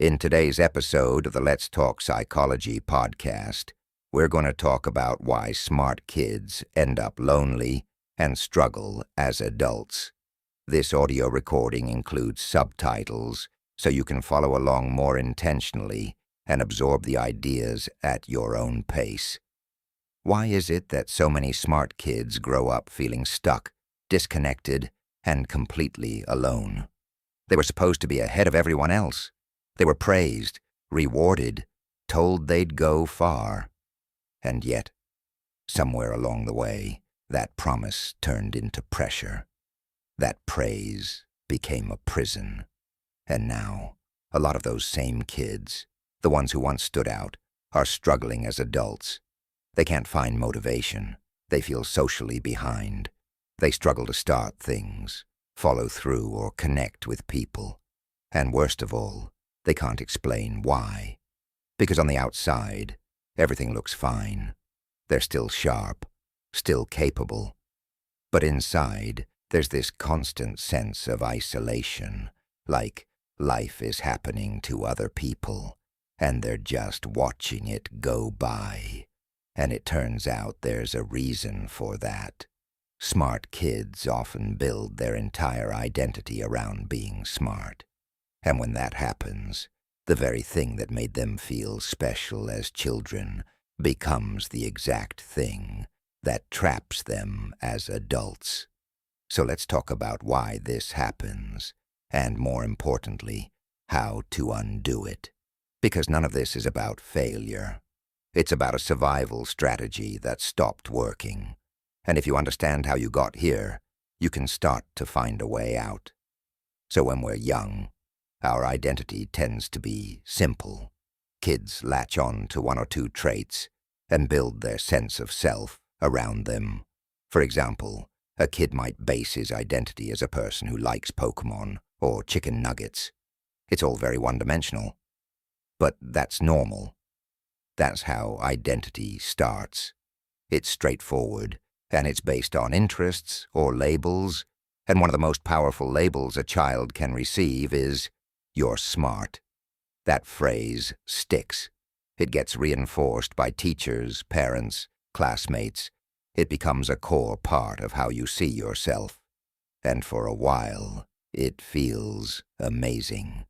In today's episode of the Let's Talk Psychology podcast, we're going to talk about why smart kids end up lonely and struggle as adults. This audio recording includes subtitles, so you can follow along more intentionally and absorb the ideas at your own pace. Why is it that so many smart kids grow up feeling stuck, disconnected, and completely alone? They were supposed to be ahead of everyone else. They were praised, rewarded, told they'd go far. And yet, somewhere along the way, that promise turned into pressure. That praise became a prison. And now, a lot of those same kids, the ones who once stood out, are struggling as adults. They can't find motivation. They feel socially behind. They struggle to start things, follow through, or connect with people. And worst of all, they can't explain why. Because on the outside, everything looks fine. They're still sharp, still capable. But inside, there's this constant sense of isolation, like life is happening to other people, and they're just watching it go by. And it turns out there's a reason for that. Smart kids often build their entire identity around being smart. And when that happens, the very thing that made them feel special as children becomes the exact thing that traps them as adults. So let's talk about why this happens, and more importantly, how to undo it. Because none of this is about failure. It's about a survival strategy that stopped working. And if you understand how you got here, you can start to find a way out. So when we're young, our identity tends to be simple. Kids latch on to one or two traits and build their sense of self around them. For example, a kid might base his identity as a person who likes Pokemon or chicken nuggets. It's all very one-dimensional. But that's normal. That's how identity starts. It's straightforward, and it's based on interests or labels, and one of the most powerful labels a child can receive is, "You're smart." That phrase sticks. It gets reinforced by teachers, parents, classmates. It becomes a core part of how you see yourself. And for a while, it feels amazing.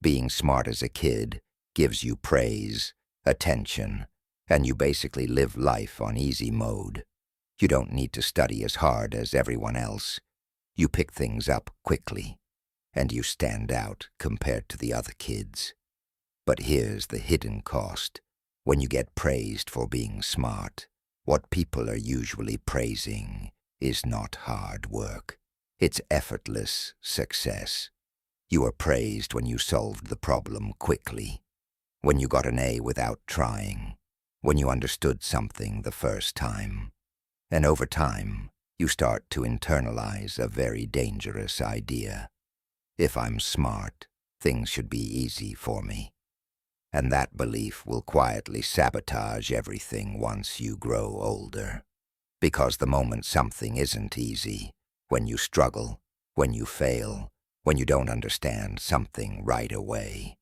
Being smart as a kid gives you praise, attention, and you basically live life on easy mode. You don't need to study as hard as everyone else. You pick things up quickly, and you stand out compared to the other kids. But here's the hidden cost. When you get praised for being smart, what people are usually praising is not hard work. It's effortless success. You are praised when you solved the problem quickly, when you got an A without trying, when you understood something the first time. And over time, you start to internalize a very dangerous idea. If I'm smart, things should be easy for me. And that belief will quietly sabotage everything once you grow older. Because the moment something isn't easy, when you struggle, when you fail, when you don't understand something right away,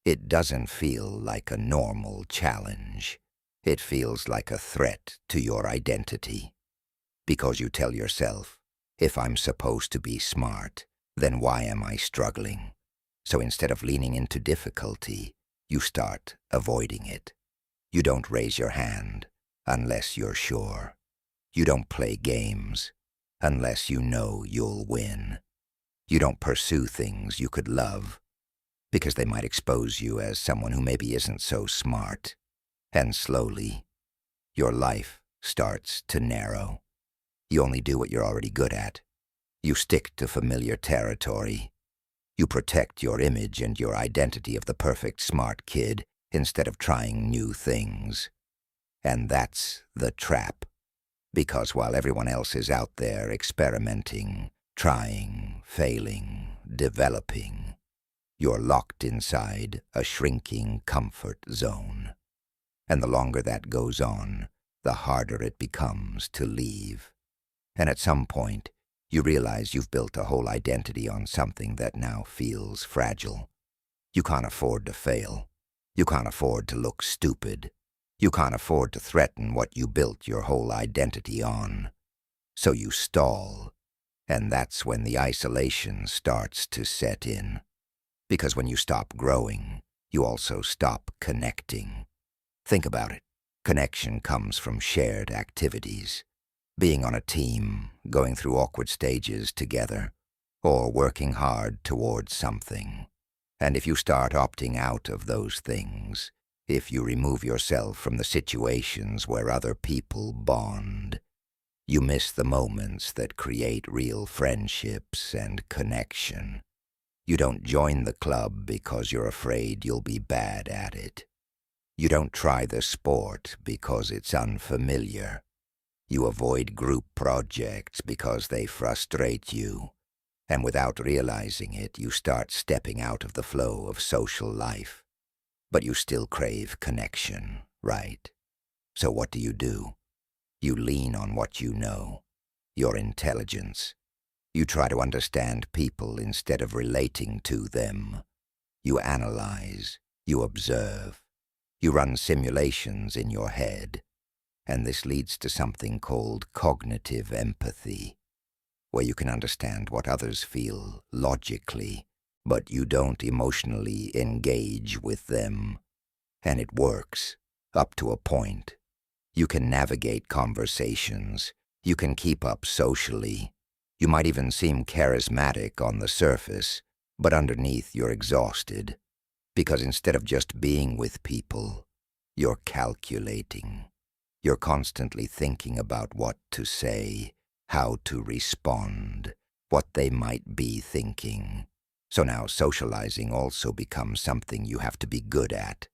it doesn't feel like a normal challenge. It feels like a threat to your identity. Because you tell yourself, if I'm supposed to be smart, then why am I struggling? So instead of leaning into difficulty, you start avoiding it. You don't raise your hand unless you're sure. You don't play games unless you know you'll win. You don't pursue things you could love because they might expose you as someone who maybe isn't so smart. And slowly, your life starts to narrow. You only do what you're already good at. You stick to familiar territory. You protect your image and your identity of the perfect smart kid instead of trying new things. And that's the trap. Because while everyone else is out there experimenting, trying, failing, developing, you're locked inside a shrinking comfort zone. And the longer that goes on, the harder it becomes to leave. And at some point, you realize you've built a whole identity on something that now feels fragile. You can't afford to fail. You can't afford to look stupid. You can't afford to threaten what you built your whole identity on. So you stall, and that's when the isolation starts to set in. Because when you stop growing, you also stop connecting. Think about it. Connection comes from shared activities. Being on a team, going through awkward stages together, or working hard towards something. And if you start opting out of those things, if you remove yourself from the situations where other people bond, you miss the moments that create real friendships and connection. You don't join the club because you're afraid you'll be bad at it. You don't try the sport because it's unfamiliar. You avoid group projects because they frustrate you. And without realizing it, you start stepping out of the flow of social life. But you still crave connection, right? So what do? You lean on what you know, your intelligence. You try to understand people instead of relating to them. You analyze, you observe, you run simulations in your head. And this leads to something called cognitive empathy, where you can understand what others feel logically, but you don't emotionally engage with them. And it works, up to a point. You can navigate conversations. You can keep up socially. You might even seem charismatic on the surface, but underneath you're exhausted. Because instead of just being with people, you're calculating. You're constantly thinking about what to say, how to respond, what they might be thinking. So now socializing also becomes something you have to be good at.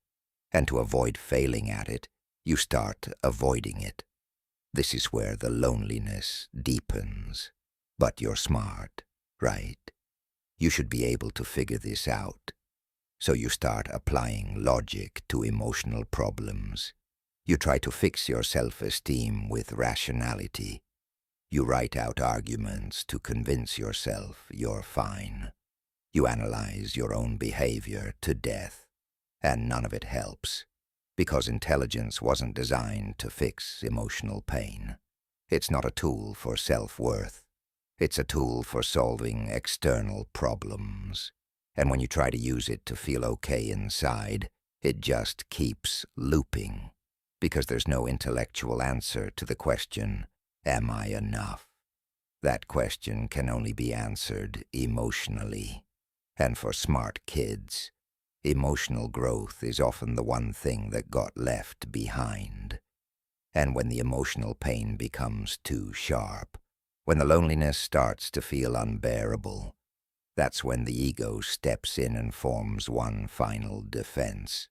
And to avoid failing at it, you start avoiding it. This is where the loneliness deepens. But you're smart, right? You should be able to figure this out. So you start applying logic to emotional problems. You try to fix your self-esteem with rationality. You write out arguments to convince yourself you're fine. You analyze your own behavior to death, and none of it helps, because intelligence wasn't designed to fix emotional pain. It's not a tool for self-worth. It's a tool for solving external problems. And when you try to use it to feel okay inside, it just keeps looping, because there's no intellectual answer to the question, am I enough? That question can only be answered emotionally. And for smart kids, emotional growth is often the one thing that got left behind. And when the emotional pain becomes too sharp, when the loneliness starts to feel unbearable, that's when the ego steps in and forms one final defense.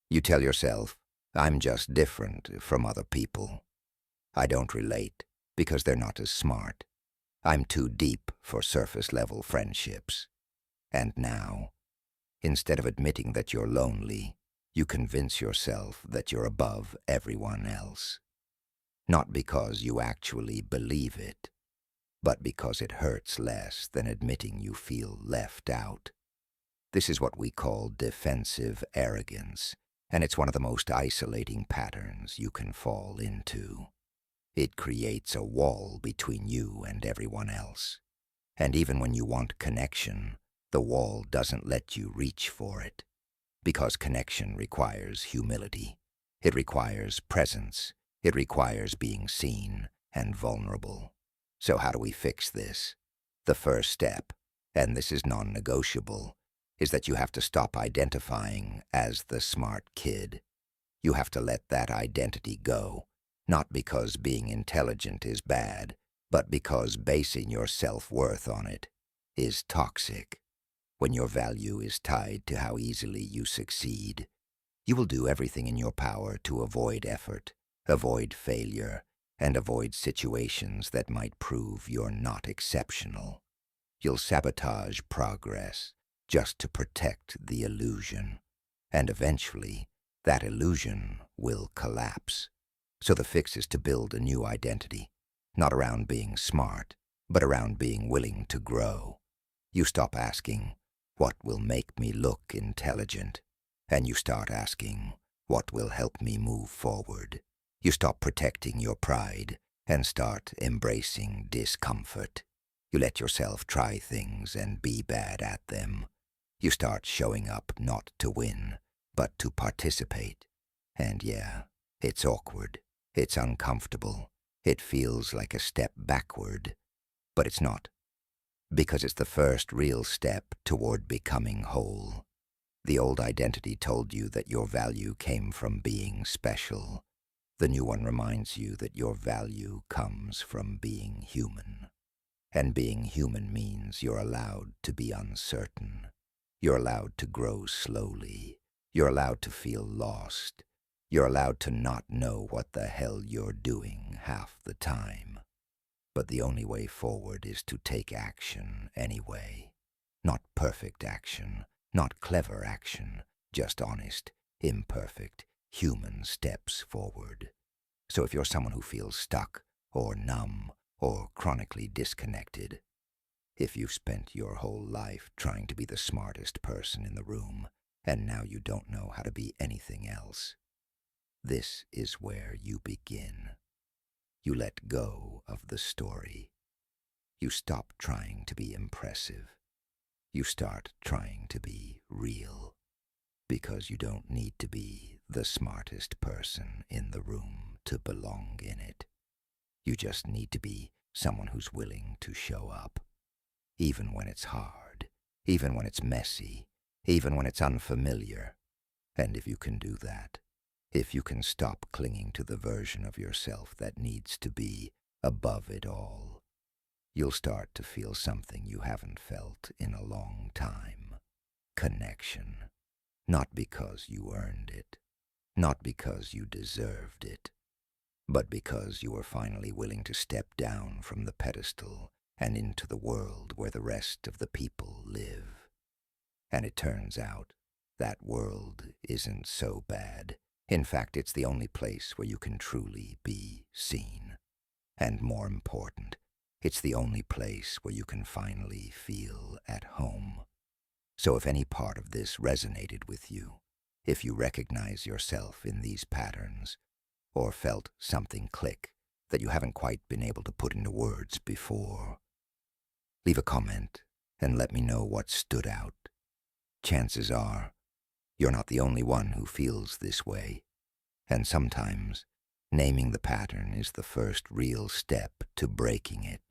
You tell yourself, I'm just different from other people. I don't relate because they're not as smart. I'm too deep for surface-level friendships. And now, instead of admitting that you're lonely, you convince yourself that you're above everyone else. Not because you actually believe it, but because it hurts less than admitting you feel left out. This is what we call defensive arrogance, and it's one of the most isolating patterns you can fall into. It creates a wall between you and everyone else. And even when you want connection, the wall doesn't let you reach for it. Because connection requires humility. It requires presence. It requires being seen and vulnerable. So how do we fix this? The first step, and this is non-negotiable, is that you have to stop identifying as the smart kid. You have to let that identity go, not because being intelligent is bad, but because basing your self-worth on it is toxic. When your value is tied to how easily you succeed, you will do everything in your power to avoid effort, avoid failure, and avoid situations that might prove you're not exceptional. You'll sabotage progress just to protect the illusion, and eventually that illusion will collapse. So the fix is to build a new identity, not around being smart, but around being willing to grow. You stop asking, what will make me look intelligent? And you start asking, what will help me move forward? You stop protecting your pride and start embracing discomfort. You let yourself try things and be bad at them. You start showing up not to win, but to participate. And yeah, it's awkward. It's uncomfortable. It feels like a step backward. But it's not, because it's the first real step toward becoming whole. The old identity told you that your value came from being special. The new one reminds you that your value comes from being human. And being human means you're allowed to be uncertain. You're allowed to grow slowly. You're allowed to feel lost. You're allowed to not know what the hell you're doing half the time. But the only way forward is to take action anyway. Not perfect action, not clever action, just honest, imperfect, human steps forward. So if you're someone who feels stuck, or numb, or chronically disconnected, if you've spent your whole life trying to be the smartest person in the room, and now you don't know how to be anything else, this is where you begin. You let go of the story. You stop trying to be impressive. You start trying to be real, because you don't need to be the smartest person in the room to belong in it. You just need to be someone who's willing to show up, even when it's hard, even when it's messy, even when it's unfamiliar. And if you can do that, if you can stop clinging to the version of yourself that needs to be above it all, you'll start to feel something you haven't felt in a long time. Connection. Not because you earned it, not because you deserved it, but because you were finally willing to step down from the pedestal and into the world where the rest of the people live. And it turns out that world isn't so bad. In fact, it's the only place where you can truly be seen. And more important, it's the only place where you can finally feel at home. So if any part of this resonated with you, if you recognize yourself in these patterns, or felt something click that you haven't quite been able to put into words before, leave a comment and let me know what stood out. Chances are, you're not the only one who feels this way, and sometimes naming the pattern is the first real step to breaking it.